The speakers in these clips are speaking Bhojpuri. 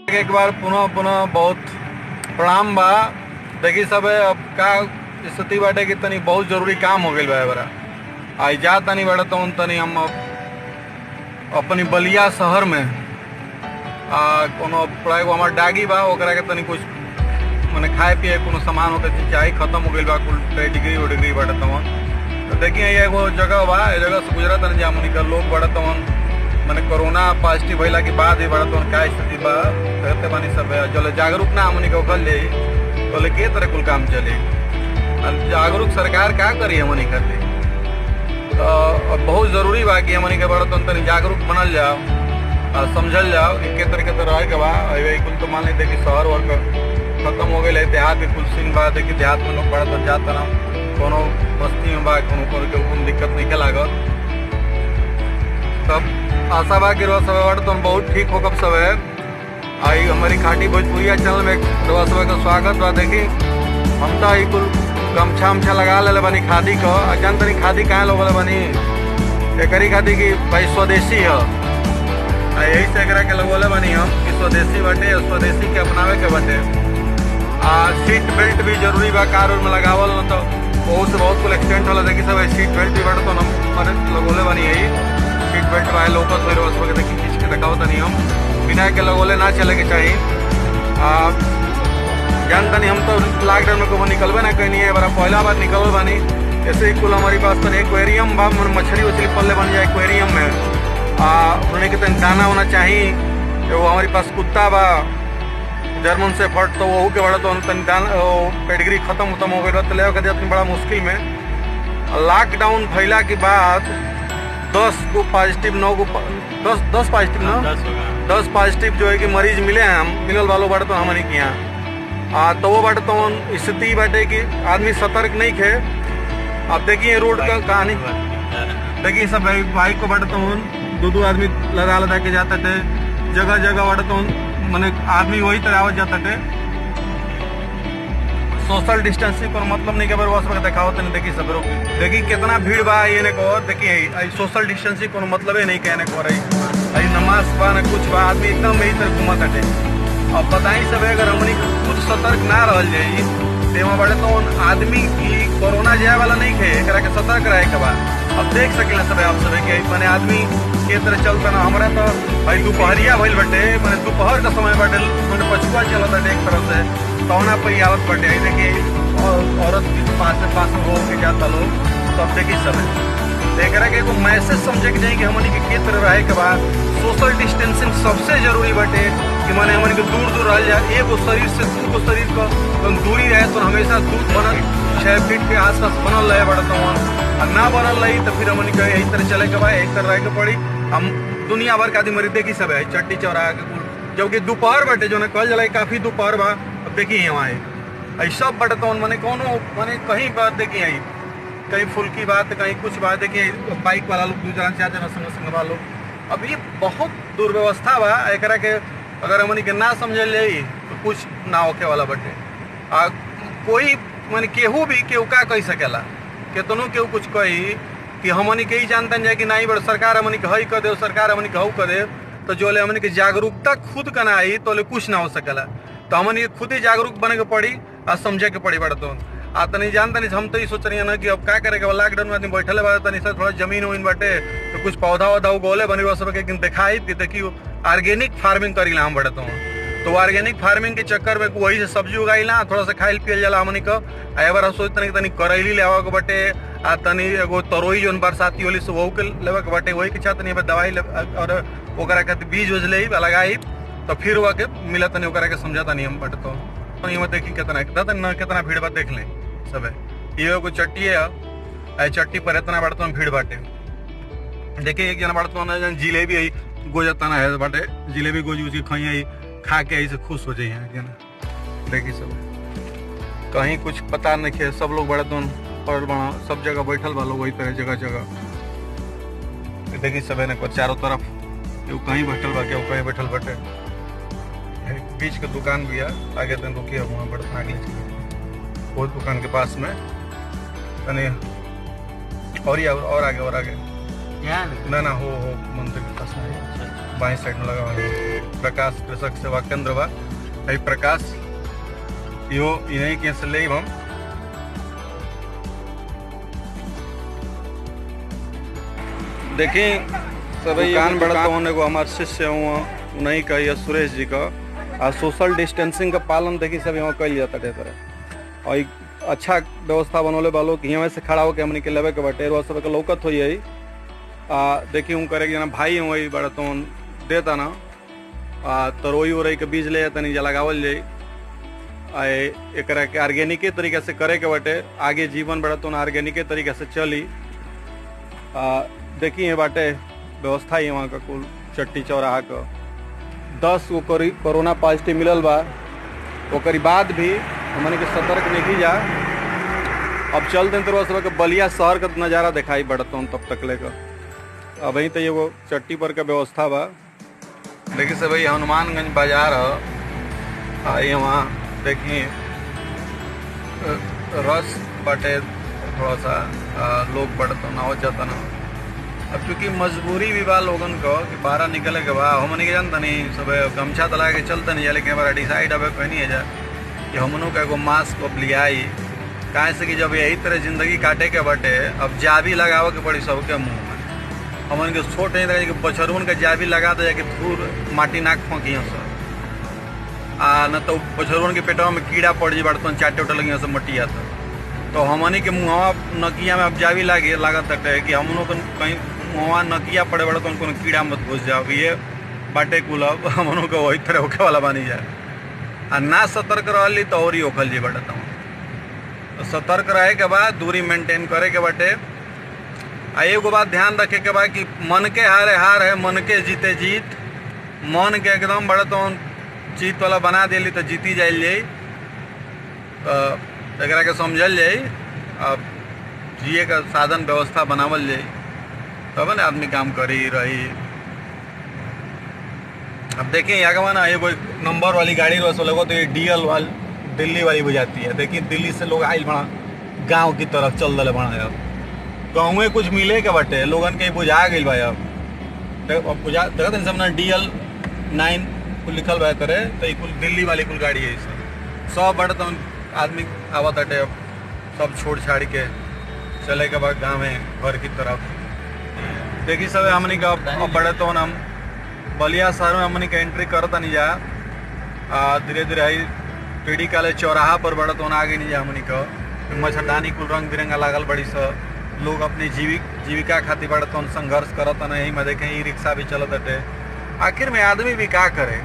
एक बार पुनः पुनः बहुत प्रणाम बा। देखी सब अब का स्थिति बाटे कि तनी बहुत जरूरी काम हो गई बा बरा आई जा तनी बड़ा तो तनी हम अपनी बलिया शहर में कोनो एगो हमार डागी बा ओकरा के तनी कुछ मैंने खाए पिए कोनो सामान होता चाहे खत्म हो गई बा कुल डिग्री उडिग्री बड़ा तवन। तो देखिए एगो जगह बा ए जगह से गुजरा तनी जामुनी का लोग बड़ा तवन मैंने कोरोना पॉजिटिव भैला के बाद भी बड़ा तो क्या स्थिति बा कहते बानी सब चलो जागरूक ना हमनी के कल जाई तो के तरह कुल काम चले जागरूक सरकार क्या करी हमनी खातिर। तो अब बहुत जरूरी बा कि हमनी के बड़ा तो तनी जागरूक बनल जाओ और समझल जाओ कि के तरह रहे के बा। कुल तो मान लेते कि शहर वर्ग खत्म हो गए देहात भी कुल सीन बा देखिए देहात में लोग बड़ा तो जाता ना कोनो बस्ती में बा कोनो दिक्कत नहीं के लागत। तब आशा बा कि रोज सब तो बहुत ठीक हो कब सब है आई हमारी खाटी भोजपुरिया चैनल में रोज सब का स्वागत बा। देखी हम तो आई कुल गमछा उमछा लगा ले बनी खादी का जान तनी खादी कहाँ लोग बनी एकरी खादी की भाई स्वदेशी है यही से एकरा के लगोले बनी हम कि स्वदेशी बटे स्वदेशी के अपनावे के बटे। सीट बेल्ट भी जरूरी बा कार में लगावल न तो बहुत से बहुत कुल एक्सीडेंट होला। देखी सब सीट बेल्ट भी बटे तो हम लगोले बनी यही सीट बेल्ट बाय लोकल फिर उस वक्त देखिए खींच के रखा होता नहीं हम बिना के लगोले ना चले के चाहिए। जानता नहीं हम तो लॉकडाउन में कभी निकलबे ना कहीं नहीं है बड़ा पहला बार निकल बानी ऐसे ही कुल हमारी पास तो एक्वेरियम बा मछली उछली पल्ले बन जाए एक्वेरियम में उन्हें के दाना होना चाहिए। वो हमारी पास कुत्ता बा जर्मन से फट तो वहू के बड़ा तो पेडिग्री खत्म हो गई तो ले बड़ा मुश्किल में। लॉकडाउन फैला के बाद 10 को पॉजिटिव 9 को 10 पॉजिटिव ना 10 पॉजिटिव जो है कि मरीज मिले हैं हम मिलल वालों बाटे तो हमने किया तो वो बाटे तो स्थिति बाटे कि आदमी सतर्क नहीं थे। अब देखिए रोड का कहानी देखिए सब बाइक को बाटे तो दो आदमी लदा के जाते थे जगह जगह बाटे तो मैंने आदमी वही तरह आवत जाते थे। सोशल डिस्टेंसिंग पर मतलब नहीं के बस दिखाओ तो नहीं देखिए सब लोग देखिए कितना भीड़ बा ये को देखिए सोशल डिस्टेंसिंग को मतलब है नहीं कहने को रही नमाज बा न कुछ बा आदमी एकदम यही तरह घूमत हटे। अब बताई सब अगर हमनी खुद सतर्क ना रह जाई तो बड़े तो आदमी की कोरोना जाए वाला नहीं खे एक के सतर्क रहे के बाद। अब देख सकेला सब आप सब के मैंने आदमी के तरह चलता ना हमारा तो भाई दोपहरिया भइल बटे मैंने दोपहर का समय बटे मैंने पछुआ चलता एक तरह से तौना पर आवत बटे देखिए औरत पास में हो के जाता लोग तब देखिए सब देख रहा कि मैसेज समझे के चाहिए कि हमनी के तरह रहे के बाद सोशल डिस्टेंसिंग सबसे जरूरी बटे कि माने हमन के दूर दूर रह जाए एगो शरीर से दूसरे शरीर का दूरी रहे तो हमेशा दूर बनल 6 फीट के आसपास बनल रहे बड़ा और ना बनल रही तो फिर हमन के यही तरह चले के बाद यही तरह रहे के पड़ी। हम दुनिया भर के आदमी मरीज देखी सब है चट्टी चौराहा के जबकि दोपहर बटे जो कल जला काफी दोपहर बा। अब देखिए वहाँ सब बटे तो मैंने कोनो मैंने कहीं बात देखी आई कहीं फुल्की बात कहीं कुछ बात देखिए बाइक वाला लोग दूसरा चाहते ना संग वाला लोग। अब ये बहुत दुर्व्यवस्था बा एकरा के अगर हमनी के ना समझ ले तो कुछ ना होके वाला बटे कोई मैंने केहू भी केहू का कह सकेला केतनो केहू कुछ कही कि हमनी के ही जानते जाए कि नहीं बड़ सरकार हमनी के हई कर दे सरकार हमनी के हऊ कर दे तो जो ले हमनी के जागरूकता खुद का ना आई तो ले कुछ ना हो सकेला। तो हमनी के खुद ही जागरूक बने के पड़ी और समझे के पड़ी बड़ा तो तनी जानता नहीं हम तो ये सोच रही है ना कि अब क्या करेगा लॉकडाउन में आदमी बैठे बात तनी सर थोड़ा जमीन वमीन बाटे तो कुछ पौधा वौधा उगोले बने सब दिखाई देखिए ऑर्गेनिक फार्मिंग करी ला हम बड़े तो ऑर्गेनिक फार्मिंग के चक्कर में वही से सब्जी उगाई ला थोड़ा सा खाइल पियल जाला हमनी का बार सोचते कि तनी करैली लेवा के बटे तनी एगो तरोई जो बरसाती होली से वहू के लेवा के बटे वही के छा तनी दवाई और ओकरा के बीज उज ले लगाई तो फिर वह के मिला तनी ओकरा के समझाता नहीं हम बटे तो देखी कितना भीड़ बात देख लें सब है ये एगो चट्टी है चट्टी पर इतना बड़ा भीड़ बाटे। देखिए एक जना बड़ा जिलेबी आई गोजतना है बाटे जिलेबी गोजी उसकी खाई आई खा के ऐसे खुश हो जाइए देखिए सब कहीं कुछ पता नहीं है सब लोग बड़ा तो पर बना सब जगह बैठल बा लोग वही तरह जगह जगह देखिए सब है चारों तरफ केहू कहीं बैठल बा केहू कहीं बैठल बाटे बीच के दुकान भी है आगे तक रुकी वहाँ बड़ा आगे वो दुकान के पास में तनी और आगे ना हो मंदिर के पास में बाएं साइड में लगा हुआ है प्रकाश कृषक सेवा केंद्र बा। प्रकाश यो इन्हीं के से ले हम देखें सब कान बड़ा तो होने को हमारे शिष्य हुआ उन्हीं का या सुरेश जी का आ सोशल डिस्टेंसिंग का पालन देखी सब यहाँ कल जाता है तरह और अच्छा व्यवस्था बनौले वालों कि यहाँ से खड़ा होकर हमने के लेवे के बटे रोज सब लौकत हो जाई देखी हूँ करेगी ना भाई वही बड़ा तो देता ना तरोई उरई के बीज ले जाता नहीं लगावल जाई एक ऑर्गेनिक तरीके से करे के बटे आगे जीवन बड़ा तो ऑर्गेनिक तरीके से चली देखिए बाटे व्यवस्था ही वहाँ का कुल चट्टी चौराहा का 10 गो कोरोना पॉजिटिव मिलल बा ओकरी बाद भी हमने के सतर्क नहीं जा। अब चल दिन तरह सब के बलिया शहर का नज़ारा दिखाई पड़ता हूँ तब तक लेकर अब वहीं तो ये वो चट्टी पर का व्यवस्था बा। देखिए सब भाई हनुमानगंज बाजार है वहाँ देखिए रस बाटे थोड़ा सा लोग बढ़ता ना हो जाता ना। अब चूंकि मजबूरी भी बा लोगन को कि बाहर निकले के बा हमने के जानता नहीं सब गमछा तला के चलते नहीं जा लेकिन हमारा डिसाइड अब कहीं नहीं है जा कि हमनों का एगो मास्क अब लियाई कहाँ से कि जब यही तरह जिंदगी काटे के बटे अब जाबी लगावे के पड़ी सबके मुँह में हमन के छोट नहीं रहे कि बछरुन के जाबी लगा दे जाके धूर माटी नाक फोंकी सब न तो बछरुन के पेटवा में कीड़ा पड़ जी बड़तन चाटे उटे लगी सब मटिया तो हमनी के मुँहवा नकिया में अब जाबी लागे लागत है कि हमनों को कहीं मुँहवा नकिया पड़े बड़े तो उनको कीड़ा मत घुस जाओ ये बाटे कुल अब हमनों को वही तरह होके वाला बनी जाए आ ना सतर्क रही तो और ही ओखल जी बटता हूँ तो सतर्क रहे के बाद दूरी मेंटेन करे के बाटे आ एगो बात ध्यान रखे के बाद कि मन के हारे हार है मन के जीते जीत मन के एकदम बड़ा तो जीत वाला बना दिली तो जीती जाइल जाई तो एकरा के समझल जाई अब जिए का साधन व्यवस्था बनावल जाई तब ना आदमी काम करी रही। अब देखिए यहाँ का ना ये कोई नंबर वाली गाड़ी बस लोगों तो ये डीएल वाली दिल्ली वाली बुझाती है। देखिए दिल्ली से लोग आइल बड़ा गांव की तरफ चल दले बड़ा अब गाँव में कुछ मिले के बटे लोगन के बुझा गई भाई अब बुझा देखते सब ना DL9 कुल लिखल बा करे तो कुल दिल्ली वाली कुल गाड़ी है सब बड़े तो आदमी आवत अटे सब छोड़ छाड़ के चले के बाद गाँव में घर की तरफ देखिए सब हमनी का बड़े तो हम बलिया शहर में हमनी का एंट्री करता नहीं जा धीरे धीरे आई पीढ़ी काले चौराहा पर बड़ा तो आगे नहीं जा हमनी का मच्छरदानी कुल रंग बिरंगा लागल बड़ी सब लोग अपनी जीविका खातिर बड़ा तो संघर्ष करता नहीं में देखें ई रिक्शा भी चलत अटे आखिर में आदमी भी का करे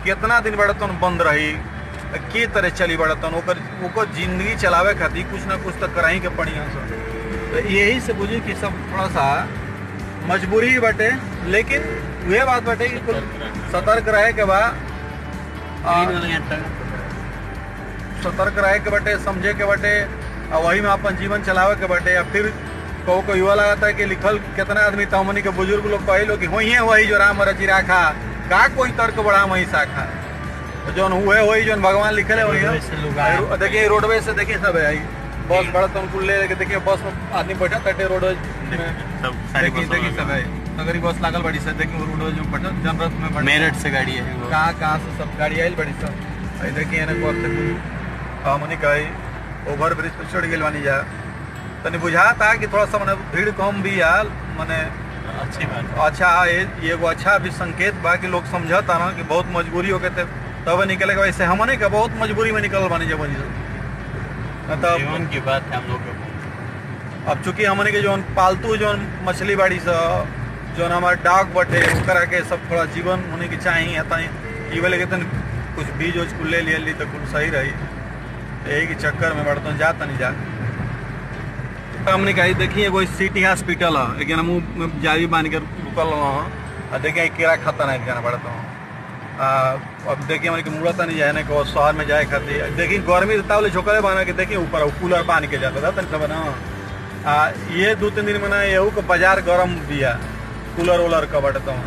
कितना दिन बड़ा तो बंद रही के तरह चली बड़ा तो ओकर जिंदगी चलावे खातिर कुछ ना कुछ तो कराही के पड़ी सब तो यही से बुझी कि सब थोड़ा सा मजबूरी बटे लेकिन वह बात बटे कि कुल सतर्क रहे के बाद सतर्क रहे के बटे समझे के बटे वही में अपन जीवन चलावे के बटे या फिर को युवा लगाता है कि लिखल कितना आदमी तमनी के बुजुर्ग लोग कहे कि वही जो राम रची राखा का कोई तर्क बड़ा वही शाखा जो हुए वही जो भगवान लिखल है वही देखिए रोडवेज से देखिए सब है बस बड़ा तो उनको ले लेके देखिए बस में आदमी बैठा तटे रोडवेज में देखिए सब है नगरी बस लागल बड़ी से देखिए रोडवेज में बैठा जनरत में मेरठ से गाड़ी है कहाँ से सब गाड़ी आई बड़ी सब देखिए हमने कही ओवर ब्रिज पर चढ़ गई बानी जा तनी बुझाता कि थोड़ा सा मैंने भीड़ कम भी आल मैंने अच्छी बात अच्छा ये वो अच्छा भी संकेत बा कि लोग समझता ना कि बहुत मजबूरी हो गए थे तब निकले वैसे हमने का बहुत मजबूरी में निकल बानी जब जीवन की बात है हम लोग अब चूंकि हमने के जो पालतू जो मछली बाड़ी से जो हमारे डाक बटे करा के सब थोड़ा जीवन होने की चाहिए ये वाले के कुछ बीज उज कुल ले ली तो कुल सही रही यही के चक्कर में बढ़ता जाता नहीं जा हमने कही देखिए एगो सिटी हॉस्पिटल है लेकिन मुँह में जावी बांध के रुकल और देखिए केरा खाता नहीं जाना पड़ता हूँ अब देखिए हमारे मुड़ता नहीं जाए ना शहर में जाए खातिर देखिए गर्मी तावले झोंकले बना के देखिए ऊपर कूलर बांध के जाता था तनिक ना ये 2-3 दिन में ना यहू का बाजार गर्म दिया कूलर वूलर का बढ़ता हूँ।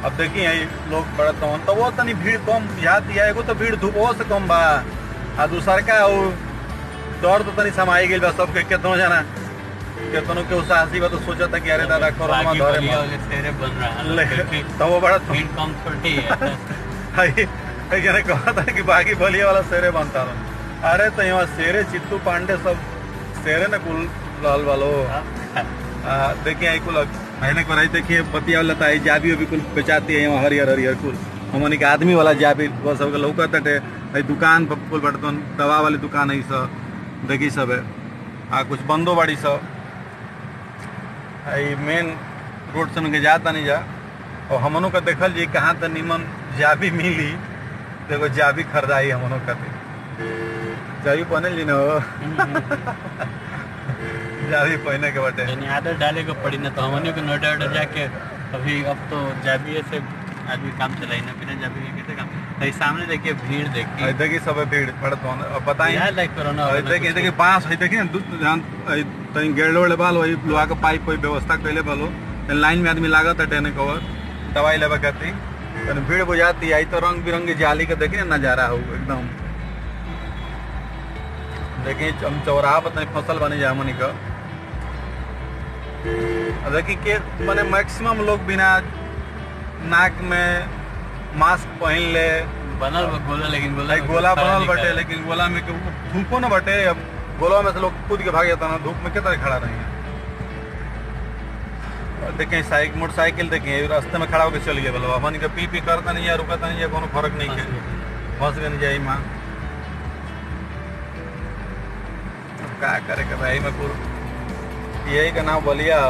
अब देखिए लोग बढ़ता हूँ तो वो तनी भीड़ कम जाती है एगो तो भीड़ धूपो से कम बा दूसर का डर तो तनी समाई गई बा सबके कितनों जाना केतनो के साहसी बा तो सोचा था कि अरे दादा कोरोना बाकी धरे बलिया मत। वाले शेरे बन रहा ले है तो वो बड़ा भीड़ कम थोड़ी है हाई जने कहा था कि बाकी बलिया वाला शेरे बनता रहा। अरे तो यहाँ शेरे चित्तू पांडे सब शेरे न कुल लाल वालो देखिए आई कुल मैंने को देखिए बतिया वाला था जाबी भी कुल बेचाती है यहाँ हरियर हरियर कुल हमन के आदमी वाला जाबी वो सब लौका तटे दुकान पर कुल बर्तन दवा वाली दुकान है सब देखी सब है कुछ बंदो बाड़ी सब मेन रोड से के जाता नहीं जा और हमनों का देखल जी कहाँ तो निमन जाबी मिली देखो जाबी खरीदाई हमनों का जाबी पहने ली ना जाबी पहने के बटे यानी आदत डाले को पड़ी ना तो हमने को नोटा वोटा जाके अभी अब तो जाबिये से आदमी काम चलाई ना बिना जाबी के कैसे काम तो सामने देखिए भीड़ देखिए देखिए सब भीड़ पड़त अब बताएं यार लाइक कोरोना देखिए देखिए बांस है देखिए तनी गेड़ो वाले बाल वही लोहा का पाइप कोई व्यवस्था कैले बालो लाइन में आदमी लागत है टेने कवर दवाई लेवे खाती तनी भीड़ बुझाती आई तो रंग बिरंगी जाली का देखिए नजारा हो एकदम देखिए हम चौराहा पर तनी फसल बने जा मनी का देखिए के मैंने मैक्सिमम लोग बिना नाक में मास्क पहन ले बनल गोला लेकिन गोला बनल बटे लेकिन गोला में धूपो न बटे अब गोला में से लोग कूद के भाग जाता ना धूप में कितना खड़ा रही देखें मोटरसाइकिल देखें रास्ते में खड़ा होकर चल गया बोलो अपन के पी करता नहीं है रुकता नहीं है कोनो फर्क नहीं है फंस गए नहीं जाई माँ क्या करे के भाई मैं पूरा यही का नाम बलिया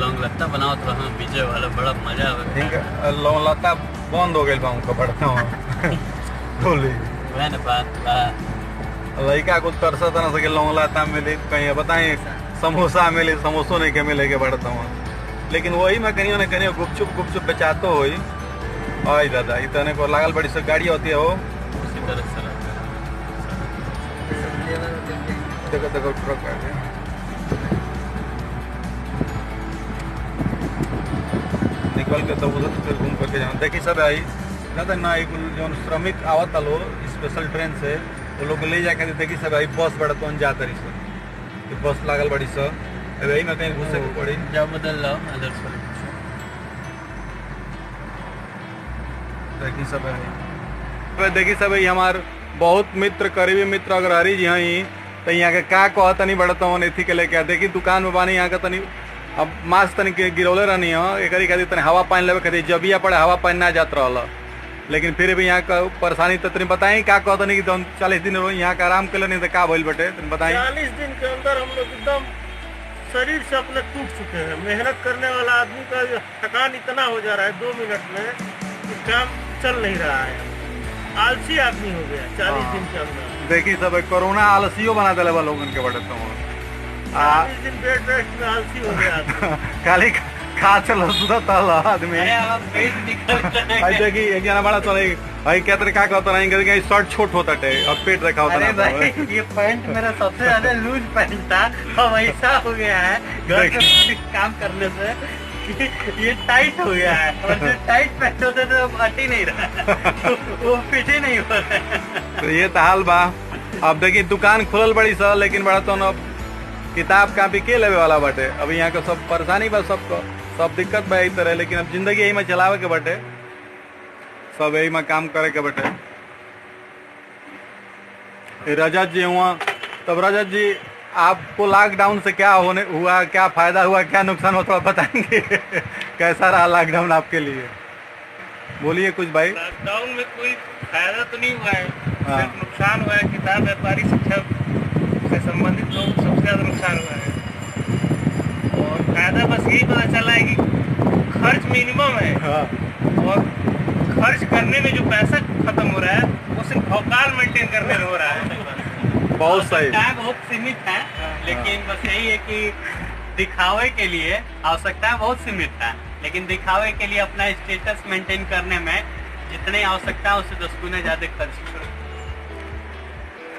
लौंग लत्ता बनाओ तो हम विजय वाला बड़ा मजा आवे ठीक है लौंग लत्ता बंद हो गई बाहू का पड़ता हूँ बोली वह ना बात लड़का कुछ तरसा ना सके लौंग लत्ता मिले कहीं बताएं समोसा मिले समोसों नहीं के मिले के पड़ता हूँ लेकिन वही मैं कहीं ना कहीं गुपचुप बेचातो हो आई दादा इतने को लागल बड़ी सी गाड़ी होती है वो उसी तरह से देखो देखो ट्रक आ गया निकल के तब उधर फिर घूम करके जाना देखिए सब आई ज़्यादा ना एक जो श्रमिक आवत लो स्पेशल ट्रेन से वो लोग ले जाके देखिए सब आई बस बड़ा तो जाता रही सर बस लागल बड़ी सर वही में कहीं घुसे को पड़ी जब बदल लो अदर से देखिए सब आई देखिए सब आई हमार बहुत मित्र करीबी मित्र अगर हरी जी हैं तो यहाँ के का कहता नहीं बढ़ता हूँ एथी के लेके देखी दुकान में बानी यहाँ का तनी अब मास्क तनी के गिरौले रहनी हो एक खातिर तनी हवा पानी लेवे खातिर जबिया पड़े हवा पानी ना जात रहा लेकिन फिर भी यहाँ का परेशानी तो तनी बताई का कहता नहीं कि 40 दिन यहाँ का आराम कर नहीं तो का भइल बटे तनी बताई 40 दिन के अंदर हम लोग एकदम शरीर से अपने टूट चुके हैं मेहनत करने वाला आदमी का थकान इतना हो जा रहा है 2 मिनट में कि काम चल नहीं रहा है आलसी आदमी हो गया 40 दिन के अंदर देखी सब कोरोना आलसियों बना दिले लोगन के बटे तो 40 दिन बेड रेस्ट में आलसी हो गया खाली खा चलो सुधा तल आदमी आई देखी एक जना बड़ा तो भाई क्या तरह का कहता नहीं कि शर्ट छोट होता है अब पेट रखा होता अरे भाई ये पैंट मेरा सबसे ज्यादा लूज पैंट था अब ऐसा हो गया है घर के काम करने से कि ये टाइट हो गया है और जो टाइट पैंट होते तो अट ही नहीं रहा वो फिट ही नहीं हो रहा तो ये तो हाल बा अब देखिए दुकान खुलल बड़ी सा लेकिन बड़ा तो अब किताब कापी के लेवे वाला बटे अब यहाँ का सब परेशानी बा सबको सब दिक्कत बा यही तरह लेकिन अब जिंदगी यही में चलावे के बटे सब यही में काम करे के बटे रजत जी हुआ तब रजत जी आपको लॉकडाउन से क्या होने हुआ क्या फायदा हुआ क्या नुकसान हुआ थोड़ा बताएंगे कैसा रहा लॉकडाउन आपके लिए बोलिए कुछ भाई लॉकडाउन में कोई फायदा तो नहीं हुआ है सिर्फ नुकसान हुआ है किताब व्यापारी शिक्षा से संबंधित लोग सबसे ज्यादा नुकसान हुआ है और फायदा बस यही पता चला है कि खर्च मिनिमम है और खर्च करने में जो पैसा खत्म हो रहा है वो सिर्फ भौकाल मेंटेन करने में हो रहा है बहुत सही बहुत सीमित है लेकिन बस यही है कि दिखावे के लिए आवश्यकता बहुत सीमित है लेकिन दिखावे के लिए अपना स्टेटस मेंटेन करने में जितनी आवश्यकता है उससे 10 गुना ज्यादा खर्च करो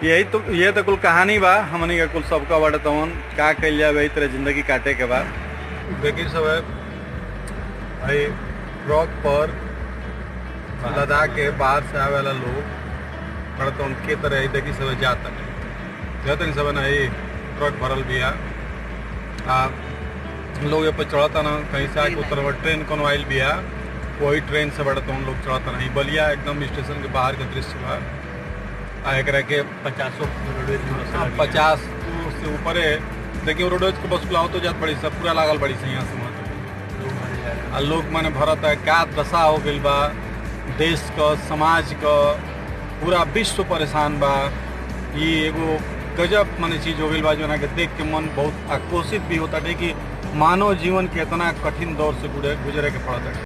यही तो ये तो कुल कहानी बा हमनी का कुल सबका बड़ा तवन का कल जाए वही तरह जिंदगी काटे के बाद देखिए सब भाई ट्रक पर लद्दाख के बाहर से आवे वाला लोग बड़ा के तरह देखी सब जाता है जाते नहीं सब ना ये ट्रक भरल भी है लोग ये पर चढ़ता ना कहीं से आके उतर ट्रेन कौन आयल भी है वही ट्रेन से बढ़ता उन लोग चढ़ता नहीं बलिया एकदम स्टेशन के बाहर का दृश्य बा एक के 50 से ऊपर है देखिए रोडवेज के बस खुला हो तो जात बड़ी सब पूरा लागल बड़ी से यहाँ से वहाँ तक लोग माने भरत है का दशा हो गई बा देश का समाज का पूरा विश्व परेशान बा ये एगो गजब माने चीज हो गई बा जो ना के देख के मन बहुत आक्रोशित भी होता है कि मानव जीवन के इतना कठिन दौर से गुजरे के पड़ता है।